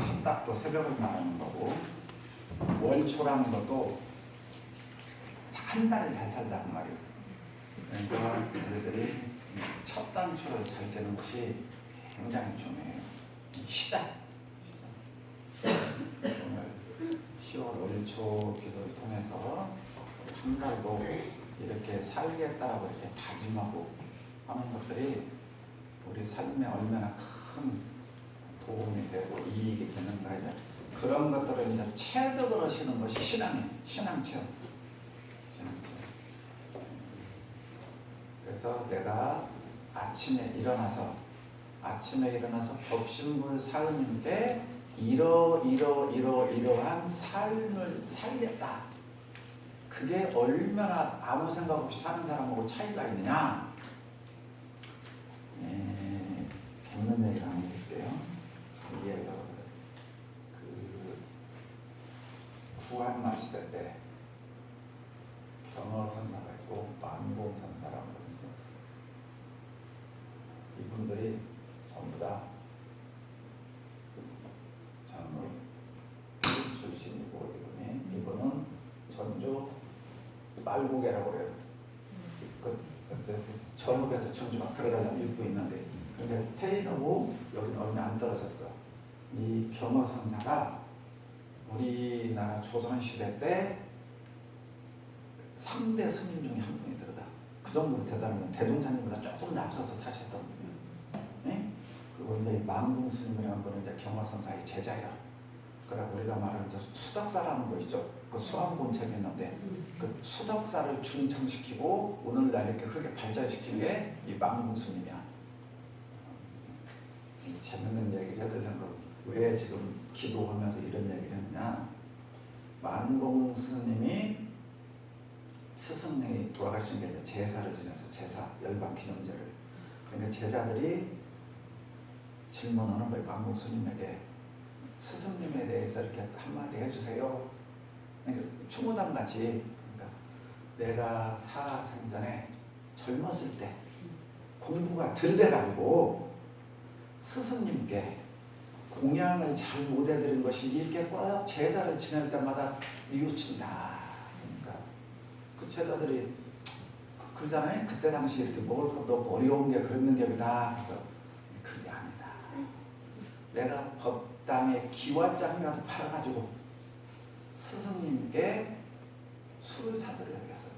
첫답도 새벽을 말하는 거고, 월초라는 것도 한 달을 잘 살자는 말이에요. 그러니까 우리들이 첫 단추를 잘 깨는 것이 굉장히 중요해요. 시작. 오늘 10월 월초 기도를 통해서 한 달도 이렇게 살겠다라고 이렇게 다짐하고 하는 것들이 우리 삶에 얼마나 큰 도움이 되고 이익이 되는가, 이제 그런 것들을 이제 체득을 하시는 것이 신앙이에요. 신앙체험. 그래서 내가 아침에 일어나서 법신불 사은님께 이러한 삶을 살겠다. 그게 얼마나 아무 생각 없이 사는 사람하고 차이가 있느냐. 재밌는 얘기를 한번 해볼게요. 이게 구한말 시대 때 경허선사가 있고 만공선사라고 있어요. 이분들이 전부 다 전무 출신이고, 이분은 전주 말고개라고 해요. 전국에서 전주 막 들어가려면 입고 있는데, 근데 태인하고 여기는 얼마 안 떨어졌어. 이 경허선사가 우리나라 조선시대 때 3대 스님 중에 한 분이 들어다. 그 정도로 대단하면 대종사님보다 조금 더 앞서서 사셨던 분이에요. 네? 그리고 이제 만궁 스님이라는 분은 이제 경허선사의 제자예요. 그러니까 우리가 말하는 수덕사라는 거 있죠. 그 수학본책이 있는데 그 수덕사를 중창시키고 오늘날 이렇게 크게 발전시킨 게 이 만궁 스님이야. 재밌는 얘기를 해드리는 거. 왜 지금 기도하면서 이런 얘기를 했느냐. 만궁 스님이 스승님이 돌아가신 게 제사를 지내서 제사 열반기념제를. 그러니까 제자들이 질문하는 거예요. 만궁 스님에게 스승님에 대해서 이렇게 한마디 해주세요. 그러니까 추모담 같이. 그러니까 내가 살아생전에 젊었을 때 공부가 덜 돼가지고 스승님께 공양을 잘 못해드린 것이 이렇게 꼭 제사를 지낼 때마다 뉘우친다. 그러니까 그 제자들이 그러잖아요. 그때 당시 이렇게 먹을 것도 없고 어려운 게 그런 능력이다. 그래서 그게 아니다. 내가 법당에 기와장이라도 팔아가지고 스승님께 술을 사드려야겠어.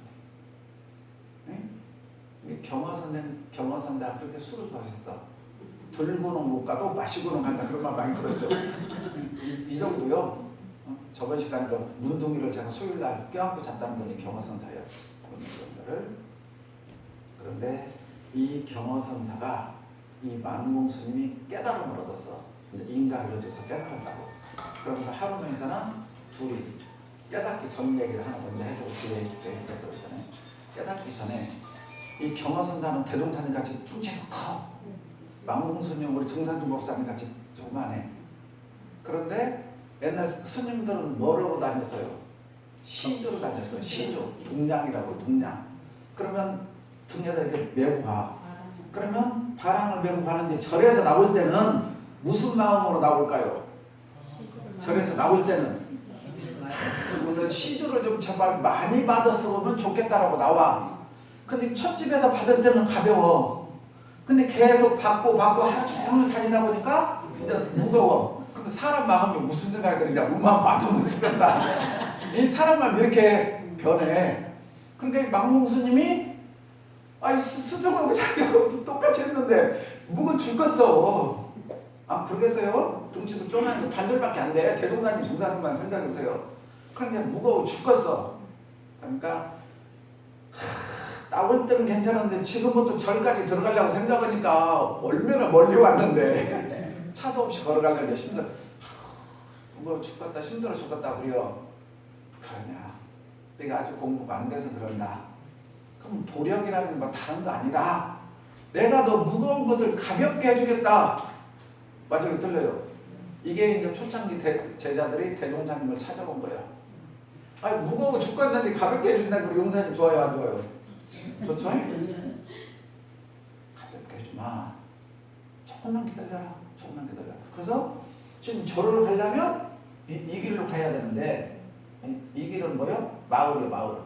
네? 경허선대가 그렇게 술을 좋아하셨어. 들고는 못 가도 마시고는 간다. 그런 말 많이 들었죠. 이 정도요. 저번 시간에 문둥이를 제가 수요일날 껴안고 잤다는 분이 경허선사예요. 그런데 이 경허선사가 이 만궁 스님이 깨달음을 얻었어. 인가를 얻어서 깨달았다고. 그러면서 하루 종일서는 둘이 깨닫기 전 얘기를 하나 먼저 해주고 뒤에 얘기했거든요. 깨닫기 전에 이 경허선사는 대종사님 같이 풍채가 커. 만궁 스님 우리 정산주 목사님 같이 조그만해. 그런데 옛날 스님들은 뭐라고 다녔어요? 시주로 다녔어요. 시주. 동냥이라고. 동냥. 그러면 등에다 이렇게 메고 가. 그러면 바람을 메고 가는데 절에서 나올 때는 무슨 마음으로 나올까요? 절에서 나올 때는 오늘 시주를 좀 제발 많이 받았으면 좋겠다라고 나와. 근데 첫 집에서 받을 때는 가벼워. 근데 계속 받고 하루 종일 다니다 보니까 이제 무거워. 그럼 사람 마음이 무슨 생각이 드느냐. 몸만 받으면 쓰겠다. 이 사람 마음이 이렇게 변해. 그러니까 만궁 스님이 스승하고 자기가 똑같이 했는데 묵은 죽겠어. 아 그러겠어요? 등치도 쪼만한데 반절밖에 안 돼. 대종사님 정사님만 생각해보세요. 그러니까 무거워 죽겠어. 그러니까 나올 때는 괜찮은데 지금부터 절까지 들어가려고 생각하니까 얼마나 멀리 왔는데 차도 없이 걸어가려니까 힘들어. 무거워 죽겠다. 힘들어 죽겠다. 그래요. 그러냐. 내가 아주 공부가 안 돼서 그런다. 그럼 도력이라는 건 다른 거 아니다. 내가 너 무거운 것을 가볍게 해주겠다. 맞아요. 들려요. 이게 이제 초창기 제자들이 대종사님을 찾아온 거예요. 무거워 죽겠는데 가볍게 해준다. 그리고 용사님 좋아요, 안 좋아요? 좋죠? 가볍게 해주마. 조금만 기다려라. 조금만 기다려. 그래서 지금 절을 가려면 이 길로 가야 되는데 이 길은 뭐요? 마을이요, 마을.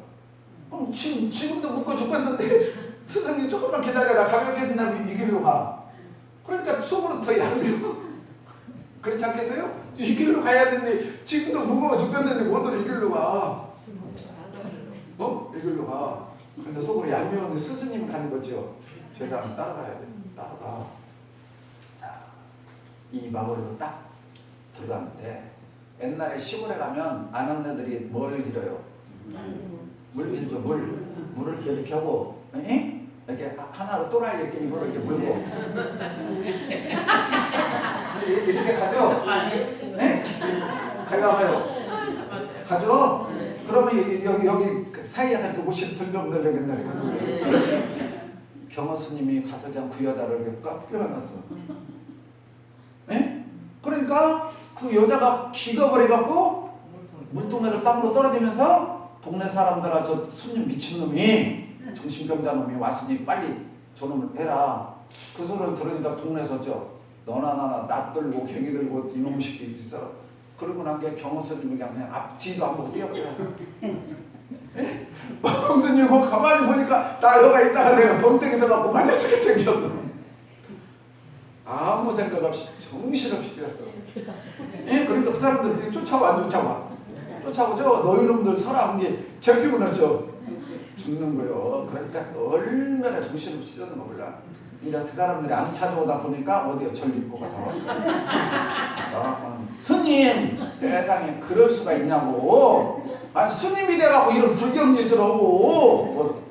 그럼 지금도 묶어 죽겠는데 스승님 조금만 기다려라. 가볍게 된다면 이 길로 가. 그러니까 속으로 더 얄미워. 그렇지 않겠어요? 이 길로 가야 되는데 지금도 무거워 죽겠는데 뭐든 이 길로 가. 이 길로 가. 근데 속으로 얄미운데 스승님 가는 거죠. 제가 따라가야 돼. 따라가. 자, 이 마을로 딱 들어갔는데 옛날에 시골에 가면 아는 애들이 뭘 길어요? 물 길죠, 물. 물을 이렇게 하고, 이렇게 하나로 또라이 이렇게 입으로 이렇게 물고. 이렇게 가죠? 네? 가요. 가죠? 그러면 여기 사이에서 이렇게 옷이 들렁들렁 옛날에. 경호 스님이 가서 그냥 그 여자를 이렇게 꽉 껴안았어. 네? 그러니까 그 여자가 죽어버려갖고 물통에서 땅으로 떨어지면서 동네 사람들아 저 스님 미친놈이 정신병자 놈이 왔으니 빨리 저놈을 해라. 그 소리를 들으니까 동네에서 너나 나나 낯들고 갱이 들고 이놈 새끼 있어. 그러고 난 게 경호 스님이 그냥 앞뒤도 안 보고 뛰어버려. 스님 그 가만히 보니까 날로가 있다가 내가 벙땡에서 갖고 마주치게 생겼어. 아무 생각 없이 정신없이 뛰었어. 그러니까 그 사람들이 쫓아와 안 쫓아와? 쫓아오죠. 너희놈들 서라 한 게 잡히고 나죠. 죽는 거요. 그러니까 얼마나 정신없이 뛰었는 거 몰라. 이제 그 사람들이 안 찾아오다 보니까 어디에 전립고가 나왔어. 스님 세상에 그럴 수가 있냐고. 아니 스님이 돼가고 이런 불경짓을 하고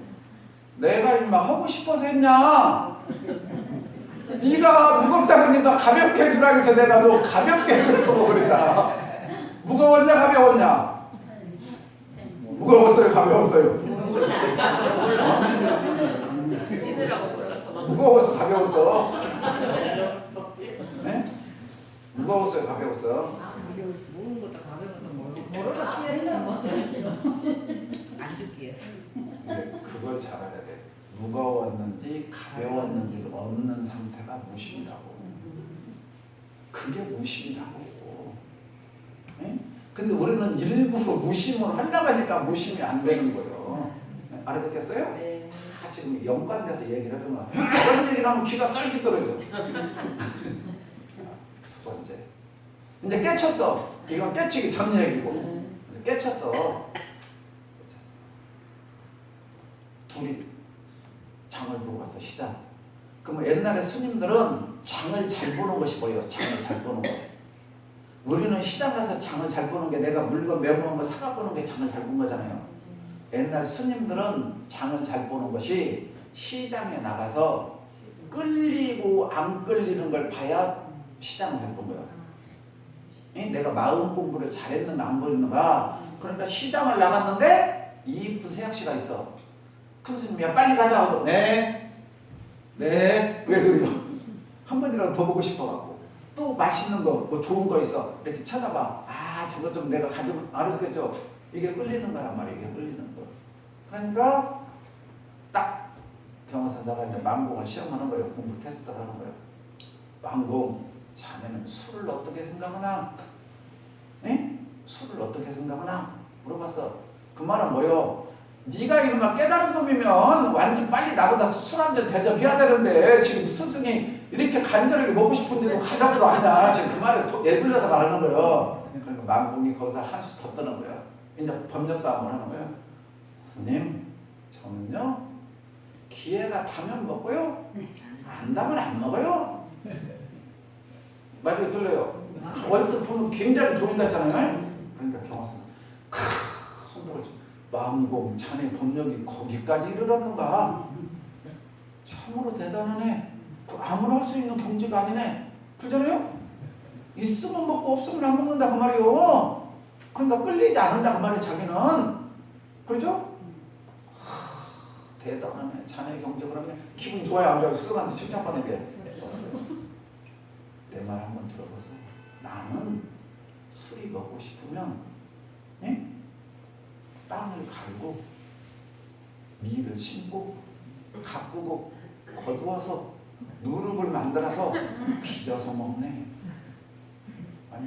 내가 임마 하고 싶어서 했냐. 네가 무겁다 그러니까 가볍게 해주라 해서 내가 너 가볍게 해주려고 그랬다. 무거웠냐 가벼웠냐? 무거웠어요 가벼웠어요? 무거워서 가벼웠어. 네? 무거웠어요 가벼웠어? 무거운 것도 가벼운 것도 모르겠다. 안 듣기 위해서. 그걸 잘 알아야 돼. 무거웠는지 가벼웠는지 없는 상태가 무심이라고. 그게 무심이라고. 네? 근데 우리는 일부러 무심을 하려고 하니까 무심이 안 되는 거예요. 알아듣겠어요? 네. 다 지금 연관돼서 얘기를 해주면 그런 얘기를 하면 귀가 썰기 떨어져. 두 번째. 이제 깨쳤어. 이건 깨치기 전 얘기고. 깨쳤어. 둘이 장을 보고 갔어. 시장. 그러면 옛날에 스님들은 장을 잘 보는 것이 뭐예요? 장을 잘 보는 거. 우리는 시장 가서 장을 잘 보는 게 내가 물건 매모는 거 사갖고 오는 게 장을 잘 본 거잖아요. 옛날 스님들은 장을 잘 보는 것이 시장에 나가서 끌리고 안 끌리는 걸 봐야 시장을 잘 본 거예요. 내가 마음 공부를 잘했는가 안 보였는가. 그러니까 시장을 나갔는데 이쁜 새약시가 있어. 큰 스님이야 빨리 가자 하고 네 왜 그래요? 한 번이라도 더 보고 싶어갖고 또 맛있는 거 뭐 좋은 거 있어 이렇게 찾아봐. 아 저거 좀 내가 가지고 알아듣겠죠? 이게 끌리는 거란 말이에요. 이게 끌리는 거. 그러니까 딱 경호선사가 이제 망공을 시험하는 거예요. 공부 테스트를 하는 거예요. 망공 자네는 술을 어떻게 생각하나? 에? 술을 어떻게 생각하나? 물어봤어. 그 말은 뭐요? 네가 이놈아 깨달은 놈이면 완전 빨리 나보다 술 한잔 대접해야 되는데 지금 스승이 이렇게 간절하게 먹고 싶은데도 가자고도 하냐. 지금 그 말에 예불려서 말하는 거예요. 그러니까 망공이 거기서 한수 더 떠는 거예요. 이제 법력 싸움을 하는 거예요. 스님, 저는요 기회가 타면 먹고요 안 타면 안 먹어요. 말이 들려요? 월드 보면 굉장히 좋은 것 같잖아요. 그러니까 경화선 손목을 좀 망공 자네 법력이 거기까지 이르렀는가? 참으로 대단하네. 그 아무나 할 수 있는 경지가 아니네. 그러잖아요? 있으면 먹고 없으면 안 먹는다 그 말이요. 그러니까 끌리지 않는다 그 말이에요. 자기는. 그렇죠? 대단하네. 자네 경제 그러면 기분 좋아요. 안 좋아요? 스승한테 칭찬받는 게. 내 말 한번 들어보세요. 나는 술이 먹고 싶으면 땅을 갈고 밀을 심고 가꾸고 거두어서 누룩을 만들어서 빚어서 먹네.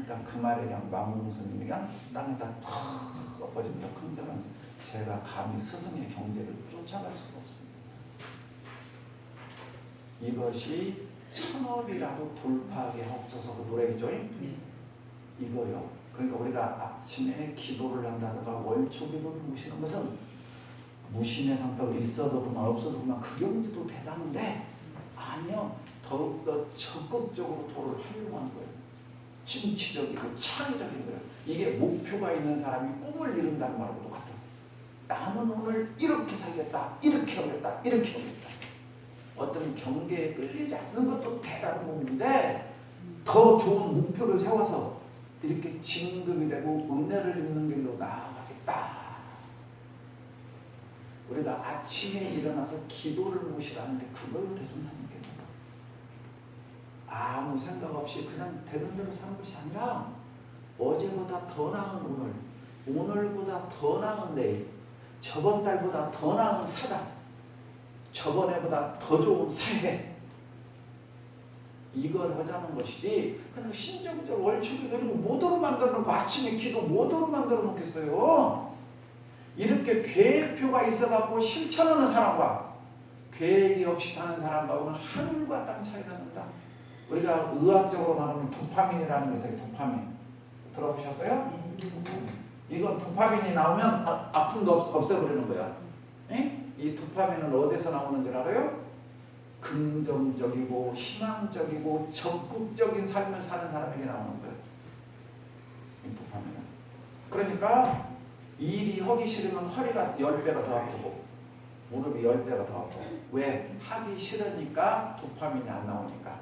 그러니까 그 말에 그냥 만공스님이 그냥 땅에다 팍 엎어집니다. 큰절은 제가 감히 스승의 경제를 쫓아갈 수가 없습니다. 이것이 천업이라도 돌파하게 하옵소서 그 노래죠. 네. 이거요. 그러니까 우리가 아침에 기도를 한다든가 월초기도를 무시는 것은 무신의 상태로 있어도 그만 없어도 그만 그 경지도 대단한데 아니요. 더욱더 적극적으로 도를 하려고 하는 거예요. 진취적이고 창의적인 거예요. 이게 목표가 있는 사람이 꿈을 이룬다는 말하고 똑같아요. 나는 오늘 이렇게 살겠다. 이렇게 하겠다. 이렇게 하겠다. 어떤 경계에 끌리지 않는 것도 대단한 몸인데 더 좋은 목표를 세워서 이렇게 진급이 되고 은혜를 입는 길로 나아가겠다. 우리가 아침에 일어나서 기도를 모시라는데 그걸 대종사님께서 아무 생각 없이 그냥 되는 대로 사는 것이 아니라 어제보다 더 나은 오늘, 오늘보다 더 나은 내일, 저번 달보다 더 나은 사달, 저번에보다 더 좋은 새해 이걸 하자는 것이지 그냥 신정적 월초기 그리고 모드로 만들어 놓고 아침에 기도 모드로 만들어 놓겠어요. 이렇게 계획표가 있어갖고 실천하는 사람과 계획이 없이 사는 사람하고는 하늘과 땅 차이가 난다. 우리가 의학적으로 말하면 도파민이라는 게 있어요. 도파민 들어보셨어요? 이건 도파민이 나오면 아픔도 없애버리는 거야. 에? 이 도파민은 어디서 나오는 줄 알아요? 긍정적이고 희망적이고 적극적인 삶을 사는 사람에게 나오는 거예요. 이 도파민은. 그러니까 일이 하기 싫으면 허리가 10배가 더 아프고 무릎이 10배가 더 아프고 왜? 하기 싫으니까 도파민이 안 나오니까.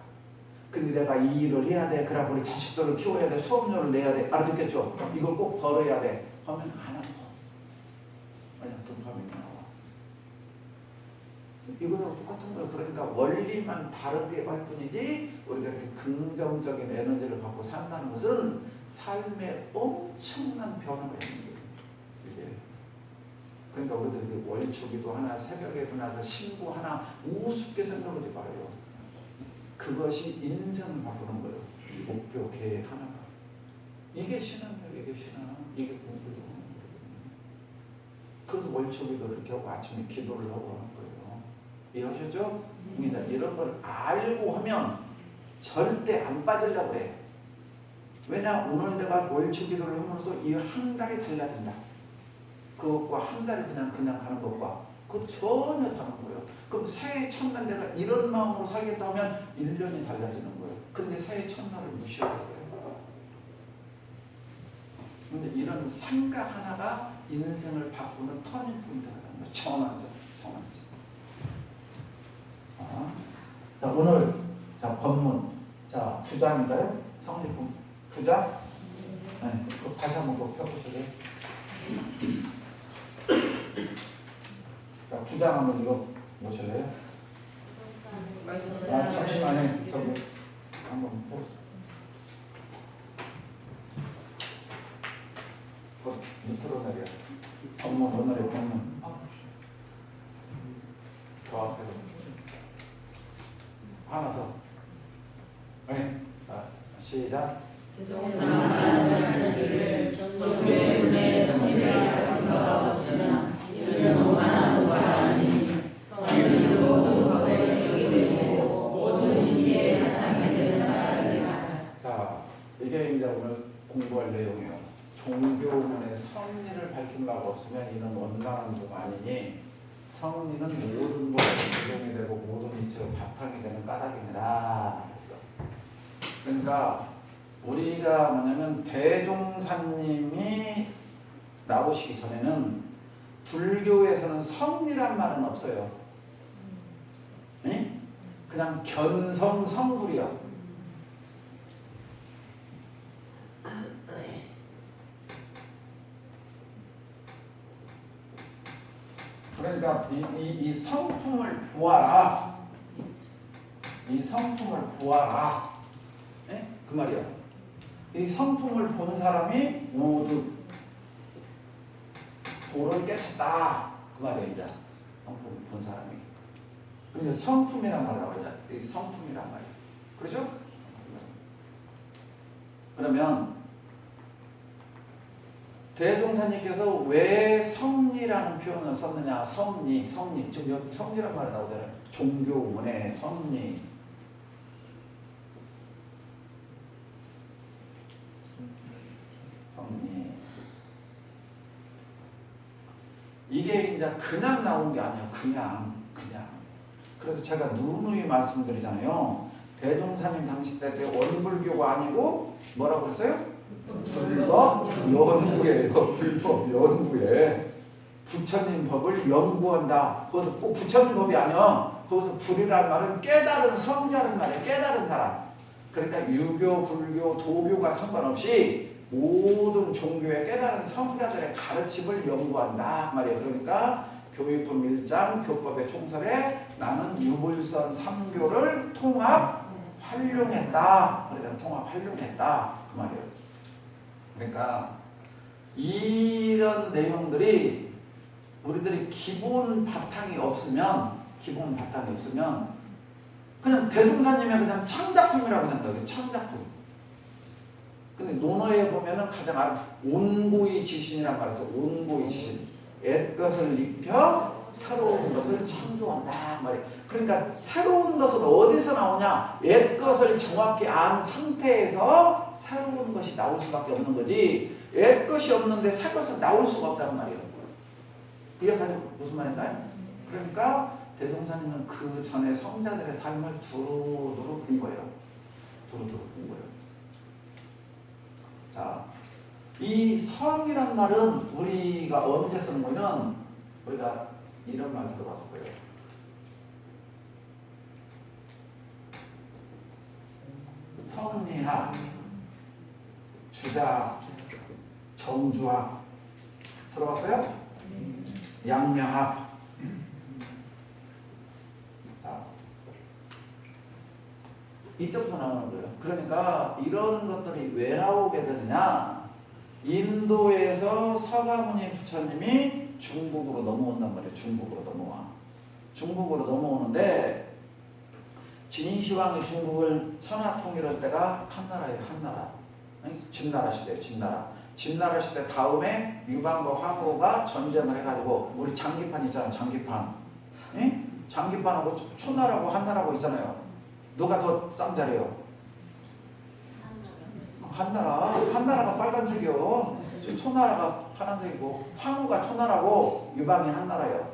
근데 내가 이 일을 해야 돼. 그러고 우리 자식들을 키워야 돼. 수업료를 내야 돼. 알아듣겠죠? 이걸 꼭 벌어야 돼. 하면 안 하고. 왜냐 도파민이 나와. 이거랑 똑같은 거예요. 그러니까 원리만 다르게 할 뿐이지 우리가 이렇게 긍정적인 에너지를 갖고 산다는 것은 삶에 엄청난 변화가 있는 거예요. 이게. 그러니까 우리들이 월초기도 하나 새벽에도 나서 신고 하나 우습게 생각하지 말아요. 그것이 인생을 바꾸는 거예요. 목표, 계획 하나가. 이게 신앙이에요. 이게 신앙. 이게 공부죠. 그래서 월초기도 이렇게 하고 아침에 기도를 하고 하는 거예요. 이해하셨죠? 이런 걸 알고 하면 절대 안 빠지려고 해. 왜냐? 오늘 내가 월초기도를 함으로써 이 한 달이 달라진다. 그것과 한 달이 그냥 가는 것과 그거 전혀 다른 거예요. 그럼 새해 첫날 내가 이런 마음으로 살겠다 하면 1년이 달라지는 거예요. 근데 새해 첫날을 무시하겠어요. 근데 이런 생각 하나가 인생을 바꾸는 터닝 포인트가 되는 거예요. 전환점. 자, 오늘 자 법문 자 9장인가요? 성리품 9장? 네, 다시 한번 펴보시게요. 자, 9장 한번 읽어보실래요? 잠시만요. 저기 한번 보세요. 밑으로 내려. 법문 오늘의 법문. 저 앞에서 하나 더. 네. 자, 시작. 자, 이게 이제 오늘 공부할 내용이에요. 종교문의 성리를 밝힌 바가 없으면 이는 원망한 도가 아니니 성리는 모든 것에 적용이 되고 모든 이치로 바탕이 되는 까닭이니라 했어. 그러니까 우리가 뭐냐면 대종사님이 나오시기 전에는 불교에서는 성리란 말은 없어요. 네? 그냥 견성 성불이요. 그러니까 이 성품을 보아라. 이 성품을 보아라. 네? 그 말이야. 이 성품을 본 사람이 모두 도를 깨쳤다. 그 말이야. 이제 성품을 본 사람이. 그러니까 성품이란 말이라고 하자. 이 성품이란 말이야. 그렇죠? 그러면 대종사님께서 왜 섭리라는 표현을 썼느냐? 섭리. 지금 여기 섭리란 말이 나오잖아요. 종교문의 섭리. 섭리. 이게 이제 그냥 나온 게 아니에요. 그냥. 그래서 제가 누누이 말씀드리잖아요. 대종사님 당시 때 원불교가 아니고 뭐라고 했어요? 불법 연구예요. 불법 연구에 부처님 법을 연구한다. 거기서 꼭 부처님 법이 아니야. 거기서 불이라는 말은 깨달은 성자는 말이에요. 깨달은 사람. 그러니까 유교, 불교, 도교가 상관없이 모든 종교의 깨달은 성자들의 가르침을 연구한다 말이에요. 그러니까 교육품 1장 교법의 총설에 나는 유불선 3교를 통합 활용했다. 그러니까 통합 활용했다 그 말이에요. 그러니까 이런 내용들이 우리들이 기본 바탕이 없으면 그냥 대종사님의 그냥 창작품이라고 생각해요. 창작품. 근데 논어에 보면은 가장 온고의 지신이란 말이 있어요. 온고의 지신. 옛것을 입혀 새로운 것을 창조한다 말이에요. 그러니까 새로운 것은 어디서 나오냐? 옛것을 정확히 안 상태에서 새로운 것이 나올 수밖에 없는 거지. 옛것이 없는데 새것은 나올 수가 없다는 말이에요. 이해가지고 무슨 말인가요? 그러니까 대종사님은 그 전에 성자들의 삶을 두루두루 본 거예요. 자, 이 성이란 말은 우리가 언제 쓰는 거는 우리가 이런 말 들어봤을 거예요. 성리학, 주자, 정주학 들어봤어요? 양명학. 이때부터 나오는 거예요. 그러니까 이런 것들이 왜 나오게 되느냐? 인도에서 서가모니 부처님이 중국으로 넘어온단 말이에요. 중국으로 넘어오는데 진시황이 중국을 천하 통일할 때가 한나라예요. 한나라. 진나라 시대예요. 진나라 시대 다음에 유방과 황후가 전쟁을 해가지고 우리 장기판 있잖아요. 장기판. 예? 장기판하고 초나라고 한나라고 있잖아요. 누가 더 쌈자래요? 한나라가 빨간색이요. 초나라가 파란색이고 황후가 초나라고 유방이 한나라예요.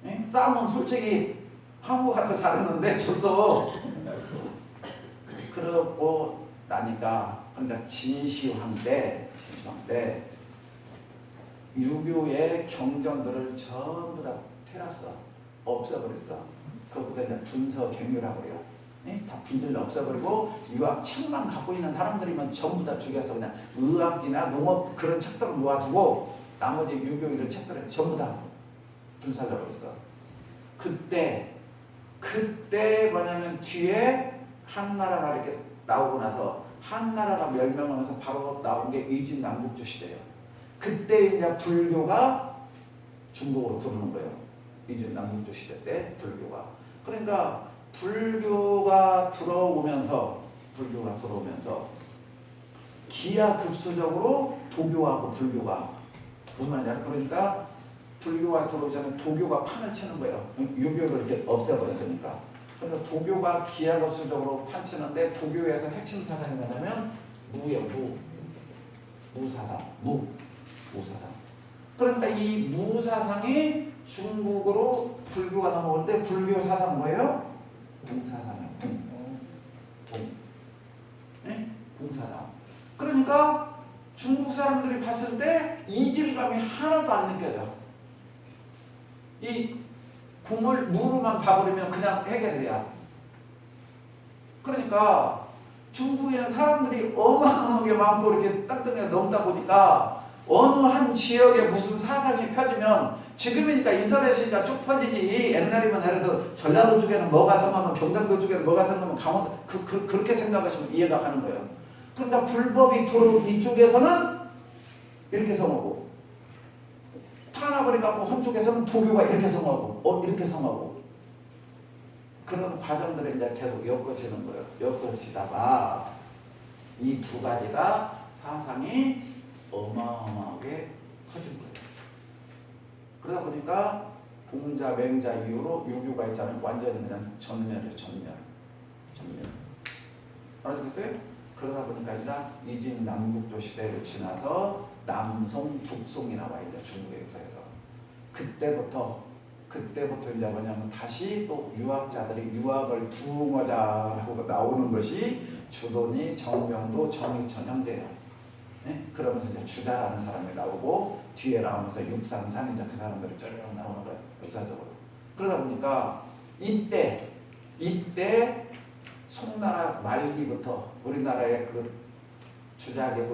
예? 싸움은 솔직히 황후가 더 잘했는데 졌어. 그러고 나니까 그러니까 진시황 때 유교의 경전들을 전부 다 테라스 없애버렸어. 그거보다 이제 분서경유라고 그래요. 네? 다 분들로 없애버리고 유학 책만 갖고 있는 사람들이면 전부 다 죽였어. 그냥 의학이나 농업 그런 책들을 모아주고 나머지 유교 이런 책들을 전부 다 분살려버렸어. 그때 뭐냐면 뒤에 한나라가 이렇게 나오고 나서 한나라가 멸명하면서 바로 나온 게 위진남북조 시대예요. 그때 이제 불교가 중국으로 들어오는 거예요. 위진남북조 시대 때 불교가. 그러니까 불교가 들어오면서 기하급수적으로 도교하고 불교가 무슨 말인지 알아요? 그러니까 불교가 들어오기 전에 도교가 판을 치는 거예요. 유교를 이렇게 없애버렸으니까. 그래서 도교가 기하급수적으로 판치는데 도교에서 핵심 사상이 뭐냐면 무예요. 무사상. 그러니까 이 무사상이 중국으로 불교가 넘어올 때 불교 사상 뭐예요? 동사상이에요. 네? 동사상. 그러니까 중국 사람들이 봤을 때 이질감이 하나도 안 느껴져. 이 공을 무로만 봐버리면 그냥 해결돼야. 그러니까 중국에는 사람들이 어마어마하게 많고 이렇게 땅덩이에 넘다 보니까 어느 한 지역에 무슨 사상이 펴지면 지금이니까 인터넷이니까 쭉 퍼지지. 옛날이면 예를 들어 전라도 쪽에는 뭐가 성하면 경상도 쪽에는 뭐가 성하면 강원도 그렇게 생각하시면 이해가 가는 거예요. 그러니까 불법이 들어온 이쪽에서는 이렇게 성하고 타나버리갖고 한쪽에서는 도교가 이렇게 성하고 이렇게 성하고 그런 과정들이 이제 계속 엮어지는 거예요. 엮어지다가 이 두 가지가 사상이 어마어마하게 커진 거예요. 그러다 보니까 공자, 맹자 이후로 유교가 있잖아요. 완전히 그냥 전멸이에요. 전멸. 알아듣겠어요? 그러다 보니까 이제 이진 남북조 시대를 지나서 남송, 북송이 나와 이제 중국의 역사에서 그때부터 이제 뭐냐면 다시 또 유학자들이 유학을 부흥하자라고 나오는 것이 주돈이, 정명도, 정익천 형제예요. 네? 그러면서 이제 주자라는 사람이 나오고 뒤에 나오면서 육상산 이제 그 사람들이 쭉 나오는 거예요. 역사적으로. 그러다 보니까 이때 송나라 말기부터 우리나라의 그 주자계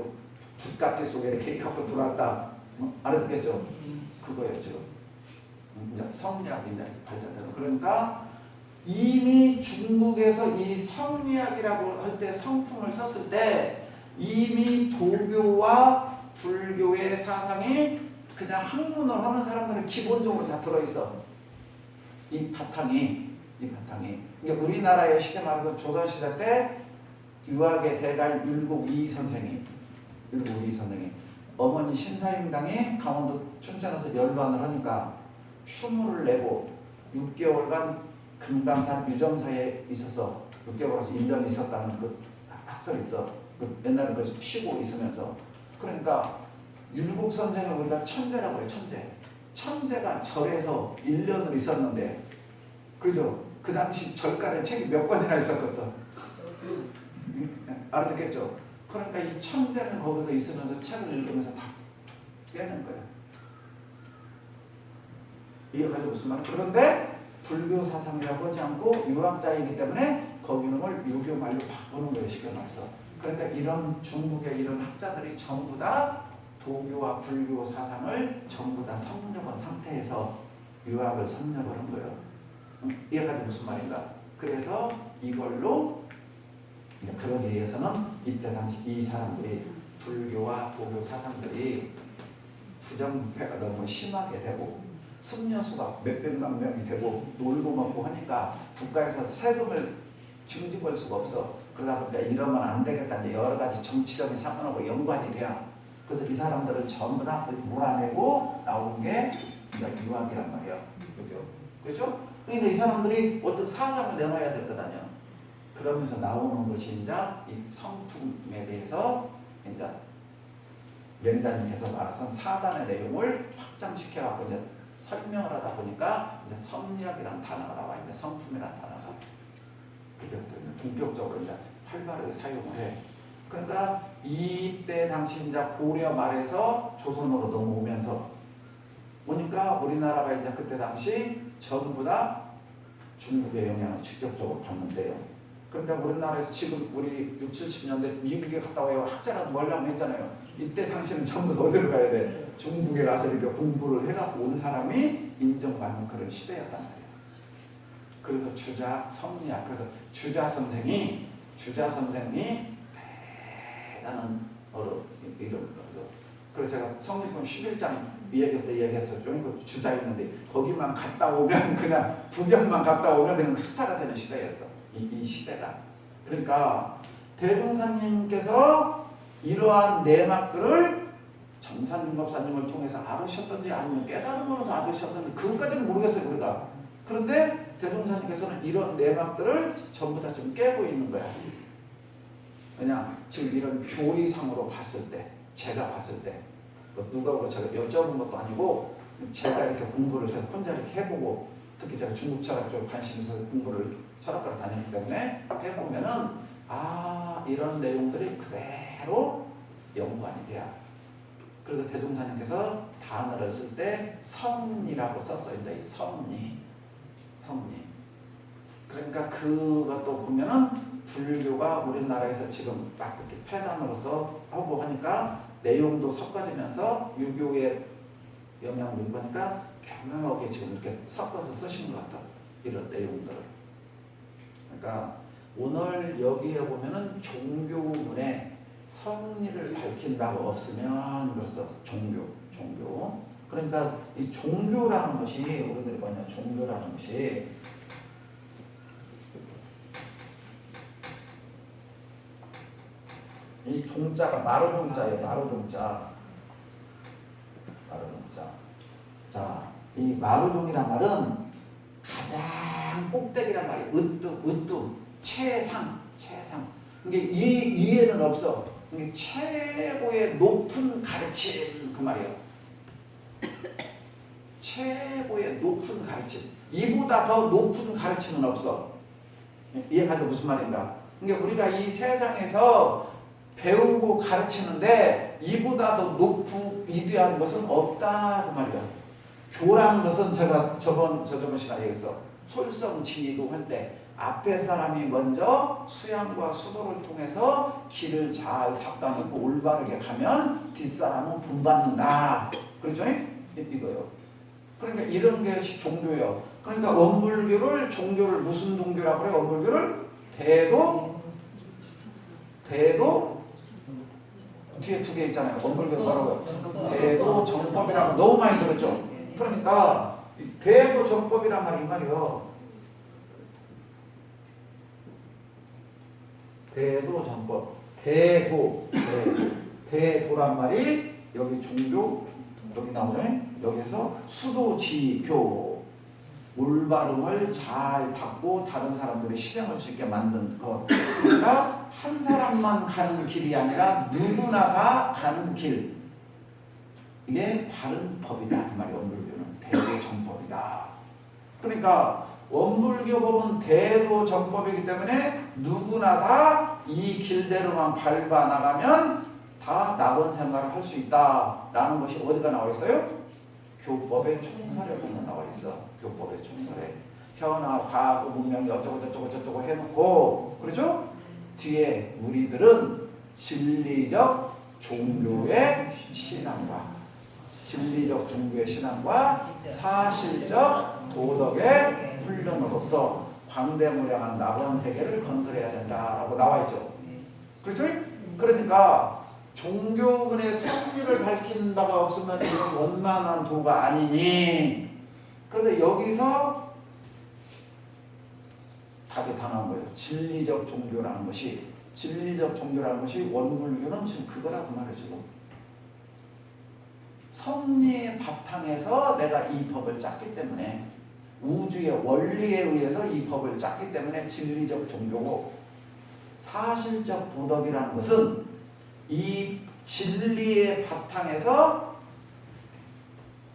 붓깍지 속에 이렇게 갖고 들어왔다. 알아듣겠죠? 그거예요 지금. 이제 성리학이 이제 발전되는. 그러니까 이미 중국에서 이 성리학이라고 할 때 성품을 썼을 때 이미 도교와 불교의 사상이 그냥 학문을 하는 사람들은 기본적으로 다 들어있어. 이 바탕이. 그러니까 우리나라의 쉽게 말하면 조선시대 때 유학의 대갈 율곡이 선생이 어머니 신사임당이 강원도 춘천에서 열반을 하니까 추무를 내고 6개월간 금강산 유정사에 있어서 6개월에서 1년 있었다는 그 학설이 있어. 그 옛날에 그 쉬고 있으면서. 그러니까 율곡 선생을 우리가 천재라고 해요. 천재가 절에서 1년을 있었는데, 그죠? 그 당시 절간에 책이 몇 권이나 있었겠어. 알아듣겠죠? 그러니까 이 천재는 거기서 있으면서 책을 읽으면서 다 깨는 거야. 이게 가지고 무슨 말이야? 그런데 불교 사상이라고 하지 않고 유학자이기 때문에 거기는 걸 유교 말로 바꾸는 거예요. 쉽게 말해서. 그러니까 이런 중국의 이런 학자들이 전부 다 도교와 불교 사상을 전부 다 섭렵한 상태에서 유학을 섭렵을 한 거예요. 이해가 무슨 말인가? 그래서 이걸로 그러기 위해서는 이때 당시 이 사람들이 불교와 도교 사상들이 부정부패가 너무 심하게 되고 승려수가 몇백만 명이 되고 놀고 먹고 하니까 국가에서 세금을 징집할 수가 없어. 그러다 보니까 이러면 안 되겠다. 이제 여러 가지 정치적인 사건하고 연관이 돼요. 그래서 이 사람들은 전부 다 몰아내고 나온 게 유학이란 말이에요. 그렇죠? 그러니까 이 사람들이 어떤 사상을 내놔야 될 것 아니야. 그러면서 나오는 것이 이제 이 성품에 대해서 이제 맹자님께서 말하신 사단의 내용을 확장시켜갖고 이제 설명을 하다 보니까 이제 성리학이라는 단어가 나와 있는데 성품이라는 단어가 그때부터 본격적으로 이제 활발하게 사용을 해. 그러니까 이때 당시 이제 고려 말에서 조선으로 넘어오면서 보니까 우리나라가 이제 그때 당시 전부 다 중국의 영향을 직접적으로 받는데요. 그러니까 우리나라에서 지금 우리 60, 70년대 미국에 갔다 와요. 학자라도 뭐라고 했잖아요. 이때 당시는 전부 다 어디로 가야 돼? 중국에 가서 이렇게 공부를 해갖고 온 사람이 인정받는 그런 시대였단 말이에요. 그래서 주자, 성리학, 그래서 주자 선생이 대단한 이런 거죠. 그래서 제가 성리품 11장 이야기 때 얘기했었죠. 그 주자 있는데 거기만 갔다 오면 그냥 부경만 갔다 오면 그냥 스타가 되는 시대였어. 이 시대가. 그러니까 대종사님께서 이러한 내막들을 정산윤 법사님을 통해서 알으셨던지 아니면 깨달음으로서 알으셨던지 그것까지는 모르겠어요 우리가. 그런데 대종사님께서는 이런 내막들을 전부 다 좀 깨고 있는 거야. 그냥 지금 이런 교리상으로 봤을 때, 제가 봤을 때 누가 제가 여쭤본 것도 아니고 제가 이렇게 공부를 혼자 이렇게 해보고 특히 제가 중국 철학 쪽에 관심이 있어서 공부를 철학과를 다녔기 때문에 해보면은 이런 내용들이 그대로 연관이 돼요. 그래서 대종사님께서 단어를 쓸 때 성리라고 썼어요. 이 성리. 그러니까 그것도 보면은 불교가 우리나라에서 지금 딱 이렇게 폐단으로서 하고 하니까 내용도 섞어지면서 유교의 영향을 입으니까 교묘하게 지금 이렇게 섞어서 쓰신 것 같아. 이런 내용들을. 그러니까 오늘 여기에 보면은 종교문에 성리를 밝힌다고 없으면 그래서 종교. 그러니까 이 종교라는 것이 우리들이 뭐냐? 종교라는 것이 이 종자가 마루종자예요. 마루종자. 마루종자. 자, 이 마루종이란 말은 가장 꼭대기란 말이에요. 으뜸, 최상. 이게 이해는 없어. 이게 최고의 높은 가르침 그 말이에요. 최고의 높은 가르침. 이보다 더 높은 가르침은 없어. 이해가 돼? 무슨 말인가? 그러니까 우리가 이 세상에서 배우고 가르치는데 이보다 더 높고 위대한 것은 없다 그 말이야. 교라는 것은 제가 저번 시간에 얘기했어. 솔성지도 할 때 앞에 사람이 먼저 수양과 수도를 통해서 길을 잘 닦다 놓고 올바르게 가면 뒷사람은 본받는다. 그렇죠? 이거요. 그러니까 이런 것이 종교예요. 그러니까 원불교를 종교를 무슨 종교라고 그래요? 원불교를 대도 뒤에 두 개 있잖아요. 원불교 뭐라고요? 대도 정법이라고 너무 많이 들었죠. 그러니까 대도 정법이란 말이 이 말이요. 대도 정법. 대도란 말이 여기 종교 여기 나오네. 여기서 수도지교 올바름을 잘 닦고 다른 사람들이 실행할 수 있게 만든 것. 그러니까 한 사람만 가는 길이 아니라 누구나가 가는 길. 이게 바른 법이다. 그 말이 원불교는 대도정법이다. 그러니까 원불교 법은 대도정법이기 때문에 누구나 다 이 길대로만 밟아 나가면 다 낙원 생활을 할 수 있다라는 것이 어디가 나와 있어요? 교법의 총설에 보면 나와 있어. 교법의 총설에 현아, 과학, 문명이 어쩌고 해놓고 그렇죠? 뒤에 우리들은 진리적 종교의 신앙과 사실적 도덕의 훈련으로서 광대무량한 낙원 세계를 건설해야 된다라고 나와 있죠. 그렇죠? 그러니까 종교군의 성질을 밝힌 바가 없으면 이건 원만한 도가 아니니. 그래서 여기서 답이 다 나온 거예요. 진리적 종교라는 것이 원불교는 지금 그거라고 말해요. 지금 섭리의 바탕에서 내가 이 법을 짰기 때문에 우주의 원리에 의해서 이 법을 짰기 때문에 진리적 종교고, 사실적 도덕이라는 것은 이 진리의 바탕에서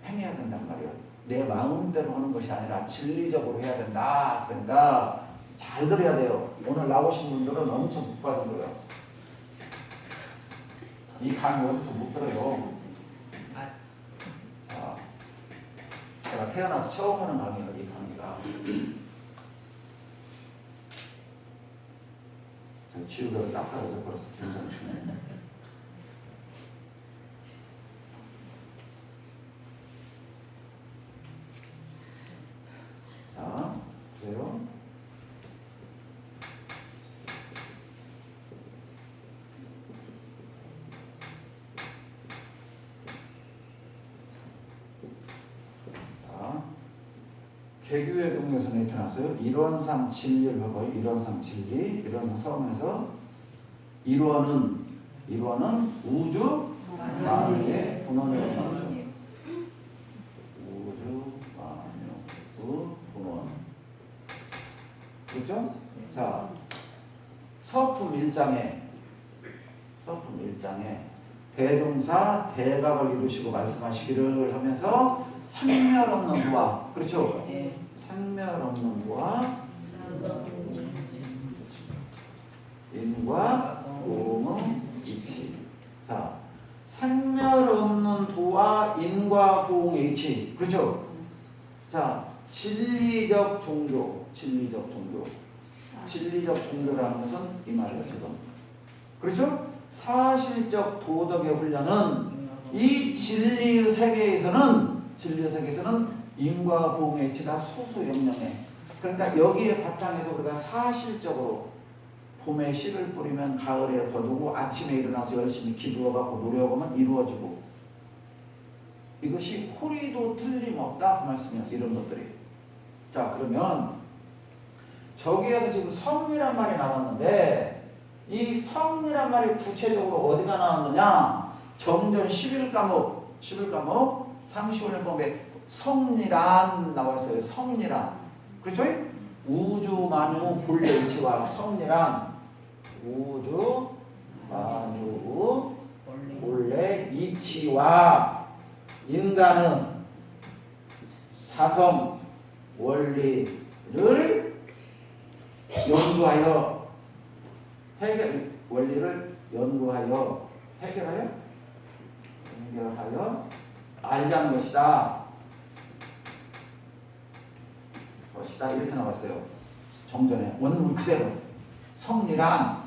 행해야 된단 말이에요. 내 마음대로 하는 것이 아니라 진리적으로 해야 된다. 그러니까 잘 들어야 돼요. 오늘 나오신 분들은 엄청 못 받은 거예요. 이 강의 어디서 못 들어요. 자, 제가 태어나서 처음 하는 강의예요. 이 강의가. 지우개를 딱 떨어져 버렸어. 굉장히 중요해. 자, 보세요. 자, 개교의 동에서 나타났어요. 일원상 진리를 봐봐요. 일원상 진리. 일원상 서문에서 일원은 우주 만유의 본원이라고 하죠. 우주 만유의 본원. 그렇죠? 자, 서품 1장에 대종사 대각을 이루시고 말씀하시기를 하면서 상멸 없는 부와, 그렇죠? 상멸 없는 부와 인과 공의 이치. 자, 상멸 없는 도와 인과 공의 이치. 그렇죠? 자, 진리적 종교라는 것은 이 말이에요, 지금. 그렇죠? 사실적 도덕의 훈련은 이 진리의 세계에서는 인과 공의 이치가 소소영령해. 그러니까 여기에 바탕에서 우리가 사실적으로 봄에 씨를 뿌리면 가을에 거두고 아침에 일어나서 열심히 기도하고 노력하면 이루어지고, 이것이 호리도 틀림없다 그 말씀이에요. 이런 것들이. 자, 그러면 저기에서 지금 섭리란 말이 나왔는데 이 성이란 말이 구체적으로 어디가 나왔느냐? 정전 11과목 상시훈련법에 성리란 나와 있어요. 성리란. 그렇죠? 우주 만유 본래 이치와 성리란 우주 만유 본래 이치와 인간은 자성 원리를 연구하여 원리를 연구하여 해결하여 알자는 것이다. 이렇게 나왔어요. 정전에 원문 그대로 성리란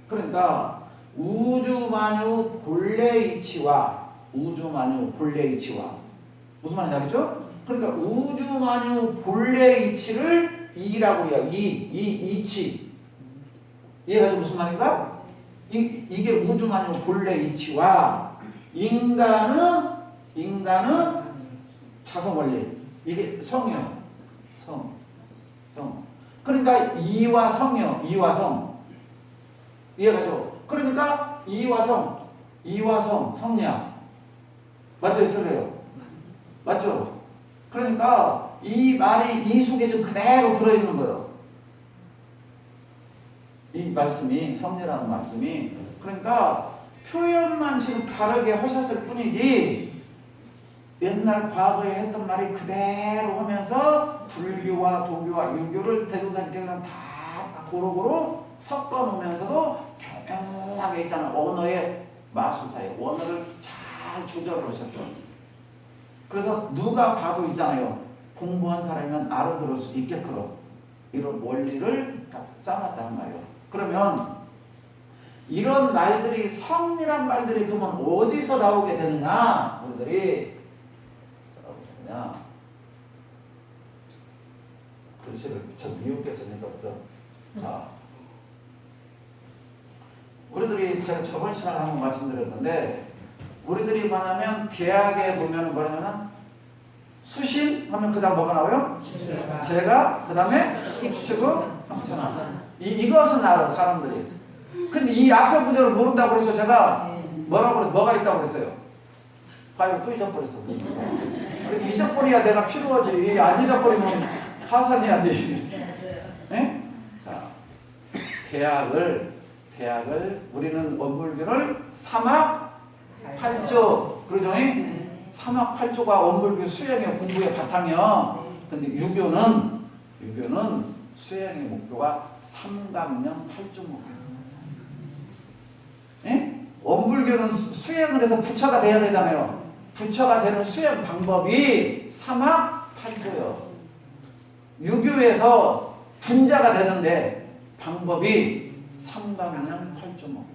그러니까 우주만유 본래 이치와 무슨 말인지 알겠죠? 그러니까 우주만유 본래 이치를 이라고 해요. 이치 이해가지고 무슨 말인가? 이게 우주만유 본래 이치와 인간은 자성원리 이게 성이요. 성. 그러니까 이와 성이요. 이해가죠? 그러니까 이와 성, 성리학. 맞죠? 틀려요? 맞죠? 그러니까 이 말이 이 속에 좀 그대로 들어있는 거예요. 이 말씀이, 성리라는 말씀이. 그러니까 표현만 지금 다르게 하셨을 뿐이지 옛날 과거에 했던 말이 그대로 하면서 불교와 도교와 유교를 대중단체랑 다 고루고루 섞어 놓으면서도 교묘하게 있잖아. 언어의 마술사에 언어를 잘 조절을 하셨어. 그래서 누가 봐도 있잖아요. 공부한 사람이면 알아들을 수 있게끔 이런 원리를 딱 짜놨단 말이에요. 그러면 이런 말들이 성이란 말들이 그러면 어디서 나오게 되느냐? 우리들이 글씨를 참 미흡게 쓰니까 자, 우리들이 제가 저번 시간에 한번 말씀드렸는데 우리들이 뭐냐면 계약에 보면 뭐냐면 수신 하면 그 다음 뭐가 나와요? 제가 그 다음에 치고 형천하. 이것은 알아 사람들이. 근데 이 앞에 구절을 모른다고 그래서 제가 뭐라고 그랬어? 뭐가 있다고 그랬어요? 봐요, 또 잊어버렸어. 잊어버려야 내가 필요하지. 안 잊어버리면 파산해야지. 네? 자, 대학을 우리는 원불교를 사막 8조 그러죠? 사막 8조가 원불교 수행의 공부의 바탕이요. 근데 유교는 수행의 목표가 삼강령 8조 목표. 예? 원불교는 수행을 해서 부처가 돼야 되잖아요. 부처가 되는 수행 방법이 사막 8조요. 유교에서 분자가 되는데 방법이 삼강령 8조 목표.